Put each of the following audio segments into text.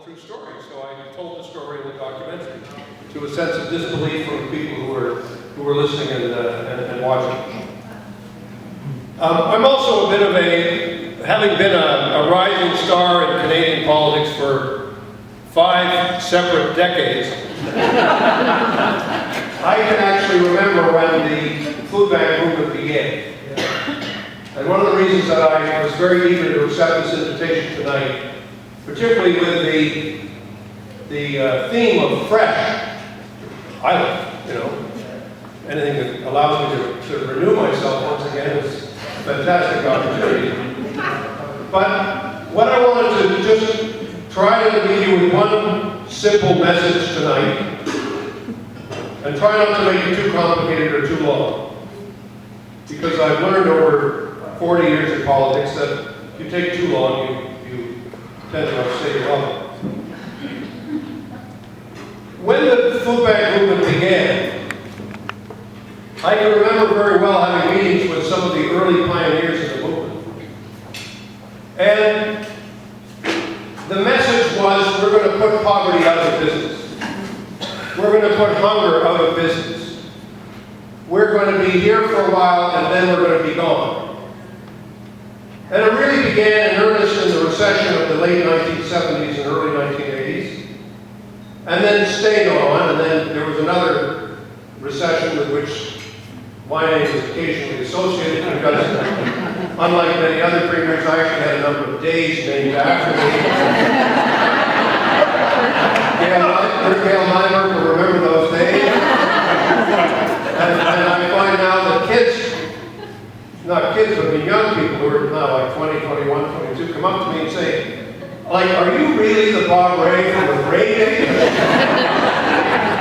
true story, so I told the story in the documentary to a sense of disbelief from the people who were listening and watching. I'm also a bit of having been a rising star in Canadian politics for 5 separate decades. I can actually remember when the food bank movement began. And one of the reasons that I was very eager to accept this invitation tonight, particularly with the theme of fresh, I like, anything that allows me to renew myself once again is a fantastic opportunity. But what I wanted to just try to leave you with one simple message tonight, and try not to make it too complicated or too long, because I've learned over 40 years in politics that if you take too long, you tend to upset your level. When the food bank movement began, I can remember very well having meetings with some of the early pioneers in the movement. And the message was, we're going to put poverty out of business. We're going to put hunger out of business. We're going to be here for a while and then we're going to be gone. And it really began in earnest in the recession of the late 1970s and early 1980s. And then stayed on, and then there was another recession with which my name is occasionally associated because, unlike many other premiers, I actually had a number of days named after me. Gail Nyberg will remember those days. And I find now that kids, not kids, but young people who are now like 20, 21, 22, come up to me and say, like, are you really the Bob Rae from the Rae days?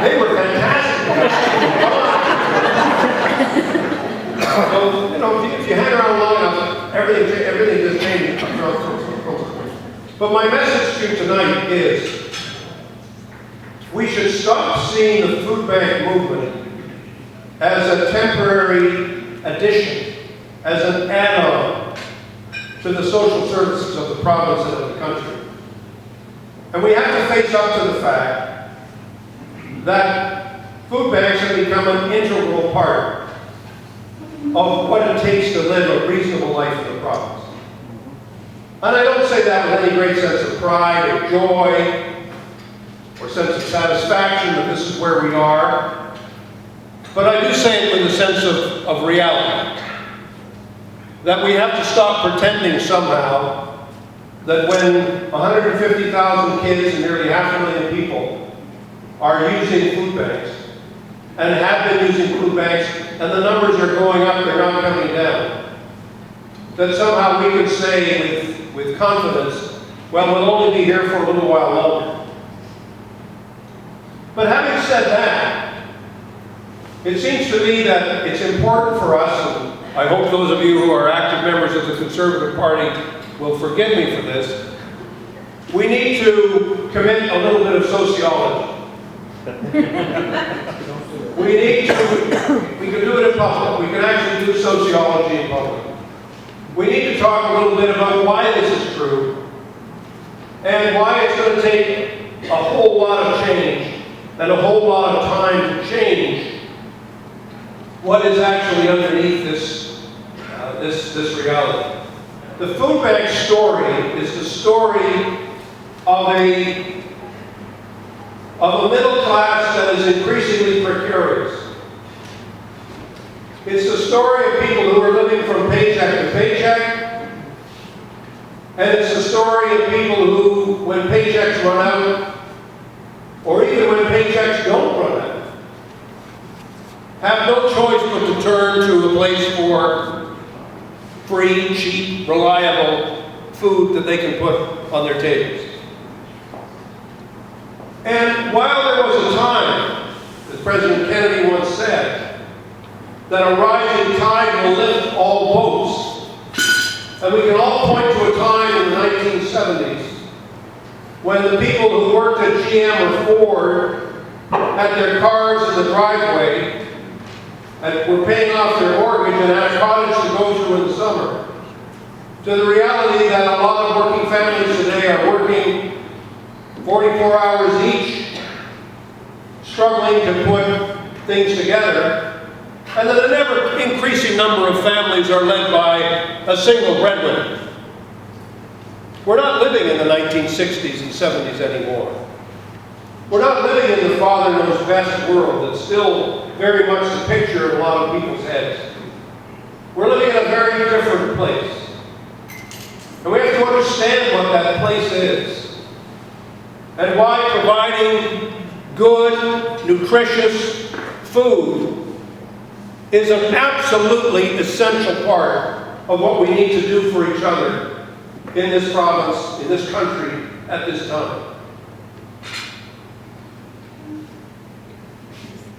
They were fantastic. So, if you hang around long enough, everything just changes. But my message to you tonight is, we should stop seeing the food bank movement as a temporary addition, as an add-on to the social services of the province and of the country. And we have to face up to the fact that food banks have become an integral part of what it takes to live a reasonable life in the province. And I don't say that with any great sense of pride or joy or sense of satisfaction that this is where we are, but I do say it with a sense of reality. That we have to stop pretending somehow that when 150,000 kids and nearly 500,000 people are using food banks, and have been using food banks, and the numbers are going up, they're not coming down, that somehow we can say with confidence, well, we'll only be here for a little while longer. But having said that, it seems to me that it's important for us, and I hope those of you who are active members of the Conservative Party will forgive me for this, we need to commit a little bit of sociology. We can do it in public. We can actually do sociology in public. We need to talk a little bit about why this is true and why it's going to take a whole lot of change and a whole lot of time to change what is actually underneath this reality. The food bank story is the story of a middle class that is increasingly precarious. It's the story of people who are living from paycheck to paycheck, and it's the story of people who, when paychecks run out, or even when paychecks don't run out, have no choice but to turn to a place for free, cheap, reliable food that they can put on their tables. And while there was a time, as President Kennedy once said, that a rising tide will lift all boats, and we can all point to a time in the 1970s when the people who worked at GM or Ford had their cars in the driveway and were paying off their mortgage and had a cottage to go to in the summer, to the reality that a lot of working families today are working 44 hours each, struggling to put things together, and that an ever-increasing number of families are led by a single breadwinner. We're not living in the 1960s and 70s anymore. We're not living in the Father Knows Best world that's still very much the picture in a lot of people's heads. We're living in a very different place. And we have to understand what that place is, and why providing good, nutritious food is an absolutely essential part of what we need to do for each other in this province, in this country, at this time.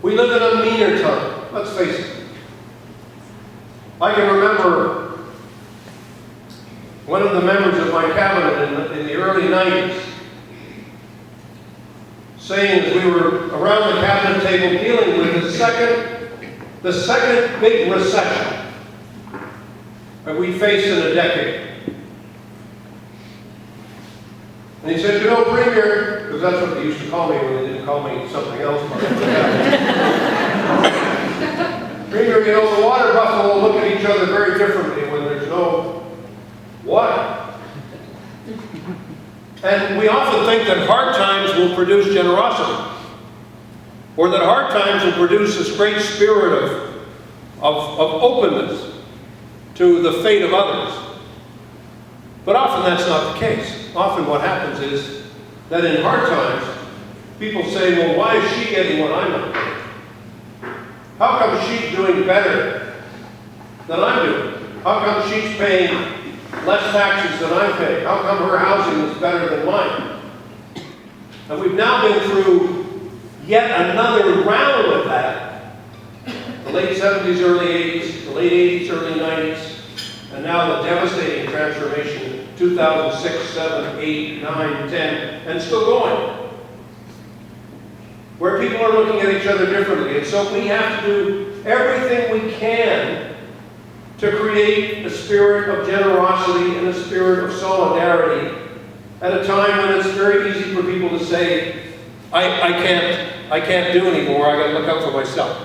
We live in a meaner time, let's face it. I can remember one of the members of my cabinet in the early 90s saying, as we were around the cabinet table dealing with the second big recession that we faced in a decade. And he said, you know, Premier, because that's what they used to call me when they didn't call me something else. Premier, you know, the water buffalo look at each other very differently when there's no water. And we often think that hard times will produce generosity, or that hard times will produce this great spirit of openness to the fate of others. But often that's not the case. Often what happens is that in hard times, people say, well, why is she getting what I'm not getting? How come she's doing better than I'm doing? How come she's paying less taxes than I'm paying? How come her housing is better than mine? And we've now been through yet another round of that. The late 70s, early 80s, the late 80s, early 90s, and now the devastating transformation, 2006, 7, 8, 9, 10, and still going. Where people are looking at each other differently. And so we have to do everything we can to create a spirit of generosity and a spirit of solidarity at a time when it's very easy for people to say, I can't do anymore, I gotta look out for myself.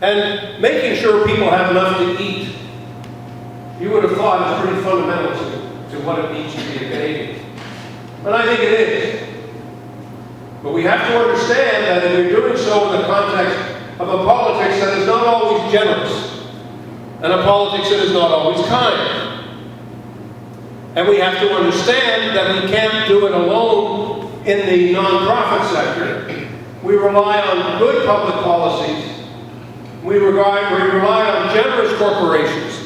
And making sure people have enough to eat, you would have thought is pretty fundamental to what it means to be a Canadian. And I think it is. But we have to understand that if we're doing so in the context of a politics that is not always generous, and a politics that is not always kind. And we have to understand that we can't do it alone in the nonprofit sector. We rely on good public policies. We rely on generous corporations.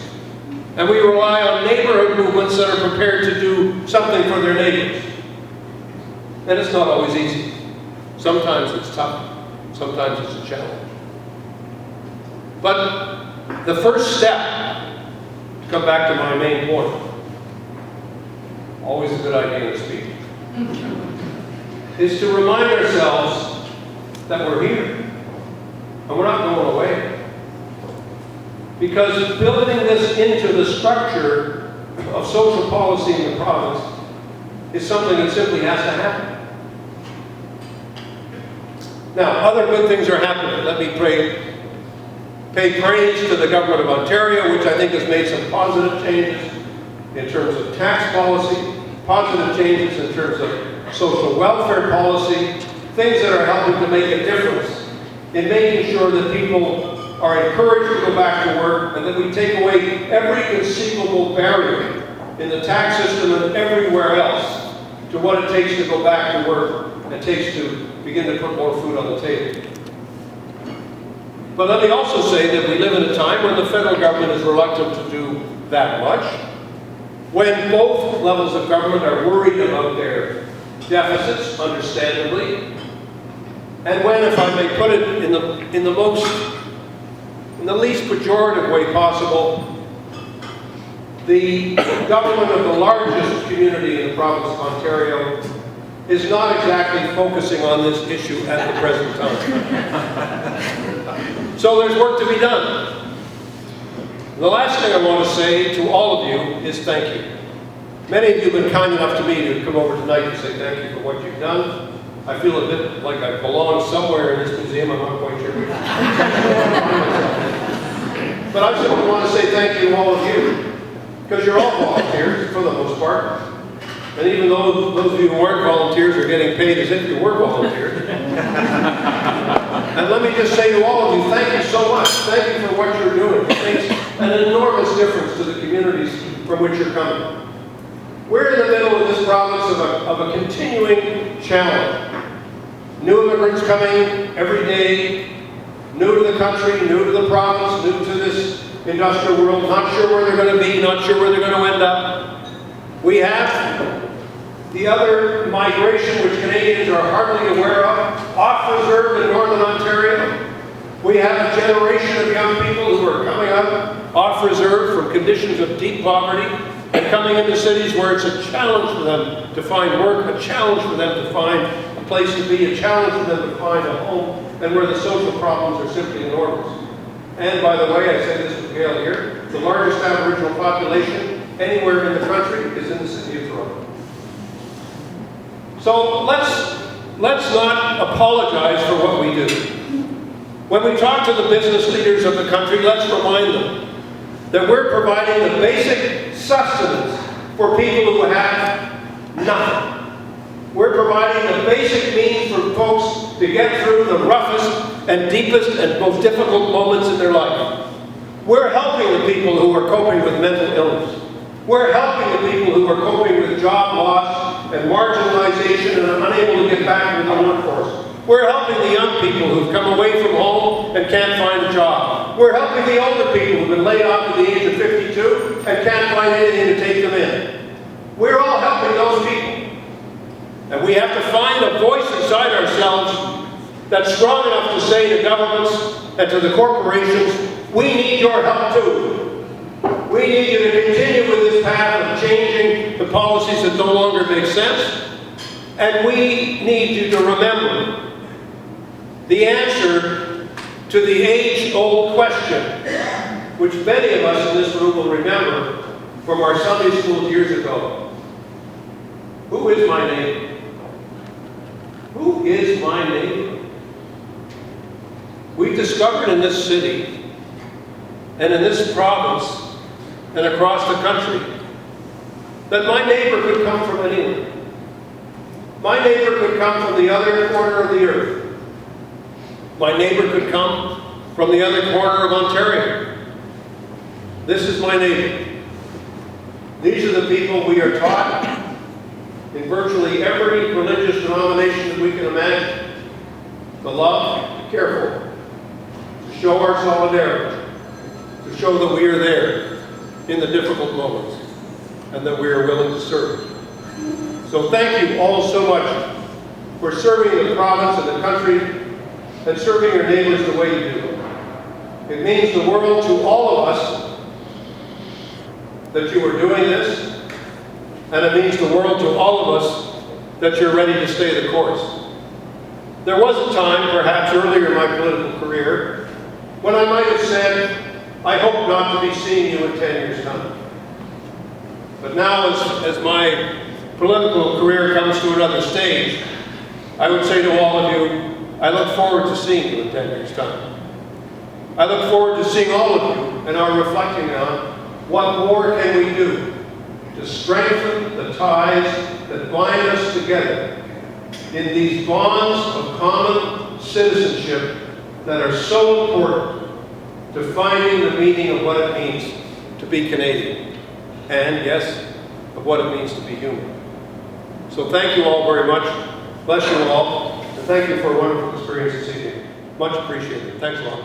And we rely on neighborhood movements that are prepared to do something for their neighbors. And it's not always easy. Sometimes it's tough. Sometimes it's a challenge. But the first step, to come back to my main point, always a good idea to speak, is to remind ourselves that we're here. And we're not going away. Because building this into the structure of social policy in the province is something that simply has to happen. Now, other good things are happening. Let me pay praise to the Government of Ontario, which I think has made some positive changes in terms of tax policy, positive changes in terms of social welfare policy, things that are helping to make a difference in making sure that people are encouraged to go back to work, and that we take away every conceivable barrier in the tax system and everywhere else to what it takes to go back to work and it takes to begin to put more food on the table. But let me also say that we live in a time when the federal government is reluctant to do that much, when both levels of government are worried about their deficits, understandably, and when, if I may put it in the least pejorative way possible, the government of the largest community in the province of Ontario is not exactly focusing on this issue at the present time. So there's work to be done. The last thing I want to say to all of you is thank you. Many of you have been kind enough to me to come over tonight to say thank you for what you've done. I feel a bit like I belong somewhere in this museum, I'm not quite sure. But I simply want to say thank you to all of you, because you're all volunteers for the most part. And even though those of you who aren't volunteers are getting paid as if you were volunteers. And let me just say to all of you, thank you so much. Thank you for what you're doing. It makes an enormous difference to the communities from which you're coming. We're in the middle of this province of a continuing challenge. New immigrants coming every day, new to the country, new to the province, new to this industrial world, not sure where they're going to be, not sure where they're going to end up. We have the other migration, which Canadians are hardly aware of, off reserve in Northern Ontario. We have a generation of young people who are coming up off reserve from conditions of deep poverty and coming into cities where it's a challenge for them to find work, a challenge for them to find a place to be, a challenge for them to find a home, and where the social problems are simply enormous. And by the way, I say this with Gail here, the largest Aboriginal population anywhere in the country is in the city of Toronto. So let's not apologize for what we do. When we talk to the business leaders of the country, let's remind them that we're providing the basic sustenance for people who have nothing. We're providing the basic means for folks to get through the roughest and deepest and most difficult moments in their life. We're helping the people who are coping with mental illness. We're helping the people who are coping with job loss and marginalization and are unable to get back into the workforce. We're helping the young people who've come away from home and can't find a job. We're helping the older people who've been laid off at the age of 52 and can't find anything to take them in. We're all helping those people. And we have to find a voice inside ourselves that's strong enough to say to governments and to the corporations, we need your help too. We need you to continue with this path of changing the policies that no longer make sense. And we need you to remember the answer to the age-old question, which many of us in this room will remember from our Sunday schools years ago. Who is my neighbor? Who is my neighbor? We've discovered in this city and in this province and across the country that my neighbor could come from anywhere. My neighbor could come from the other corner of the earth. My neighbor could come from the other corner of Ontario. This is my neighbor. These are the people we are taught in virtually every religious denomination that we can imagine to love, to care for, to show our solidarity, to show that we are there in the difficult moments and that we are willing to serve. So thank you all so much for serving the province and the country and serving your neighbors the way you do. It means the world to all of us that you are doing this, and it means the world to all of us that you're ready to stay the course. There was a time, perhaps earlier in my political career, when I might have said, I hope not to be seeing you in 10 years' time. But now, as my political career comes to another stage, I would say to all of you, I look forward to seeing you in 10 years' time. I look forward to seeing all of you and our reflecting on what more can we do to strengthen the ties that bind us together in these bonds of common citizenship that are so important to finding the meaning of what it means to be Canadian, and yes, of what it means to be human. So thank you all very much. Bless you all, and thank you for a wonderful experience this evening. Much appreciated. Thanks a lot.